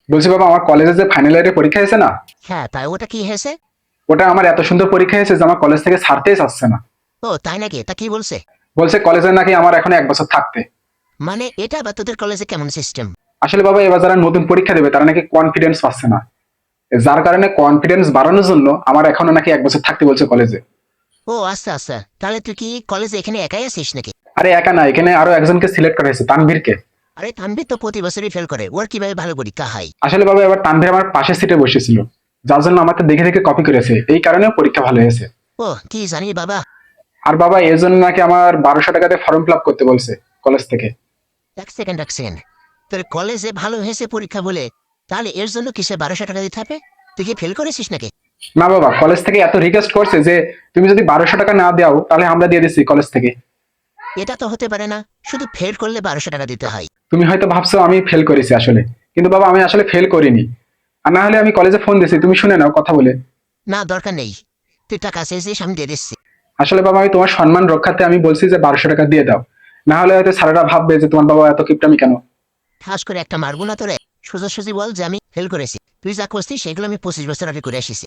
বলছি বাবা, আমার কলেজে যে ফাইনাল ইয়ারের পরীক্ষা হয়েছে না, হ্যাঁ, তাই ওটা কি হয়েছে? ওটা আমার এত সুন্দর পরীক্ষা হয়েছে যে আমার কলেজ থেকে ছাড়তেই চাচ্ছে না। ও তাই নাকি? তা কি বলছে? বলছে কলেজে নাকি আমার এখন 1 বছর থাকতে। মানে এটা বা তোদের কলেজে কেমন সিস্টেম? আসলে বাবা, এবার যারা নতুন পরীক্ষা দেবে তারা নাকি কনফিডেন্স পাচ্ছে না, যার কারণে কনফিডেন্স বাড়ানোর জন্য আমার এখনো নাকি 1 বছর থাকতে বলছে কলেজে। ও আচ্ছা আচ্ছা, তাহলে তুই কি কলেজে এখানে একাই আছিস নাকি? আরে একা না, এখানে আরো একজনকে সিলেক্ট করা হয়েছে, তানভীরকে। আরে তানভীর তো প্রতি বছরই ফেল করে, ওর কিভাবে ভালো পরীক্ষা হয়? আসলে বাবা, এবার তানভীর আমার পাশের সিটে বসেছিল, যার জন্য আমাকে দেখে দেখে কপি করেছে, এই কারণে পরীক্ষা ভালো হয়েছে। ও কি জানি বাবা। আর বাবা, এর জন্য নাকি আমার 1200 টাকাতে ফর্ম ফিল আপ করতে বলছে কলেজ থেকে। এক সেকেন্ড। তোর কলেজে ভালো হয়েছে পরীক্ষা বলে, তাহলে এর জন্য কিসে 1200 টাকা দিতে হবে? তুই কি ফেল করেছিস নাকি? না বাবা, কলেজ থেকে এত রিকোয়েস্ট করছে যে তুমি যদি 1200 টাকা না দাও তাহলে আমরা দিয়ে দিচ্ছি কলেজ থেকে। এটা তো হতে পারে না, শুধু ফেল করলে 1200 টাকা দিতে হয়। তুমি হয়তো ভাবছো আমি ফেল করেছি আসলে, কিন্তু বাবা আমি আসলে ফেল করিনি। আর না হলে আমি কলেজে ফোন দিয়েছি, তুমি শুনে নাও কথা বলে। না দরকার নেই, তুই টাকা চেয়েছিস আমি দিয়ে দিচ্ছি। আসলে বাবা, আমি তোমার সম্মান রক্ষার্থে আমি বলছি যে 1200 টাকা দিয়ে দাও, না হলে হয়তো স্যারেরা ভাববে যে তোমার বাবা এত কিপটামি কেন। ঠাস করে একটা মারবো না তোরে। সোজাসুজি বল যে আমি ফেল করেছি, তুই যা করছিস সেগুলো আমি 25 বছর আগে করে এসেছি।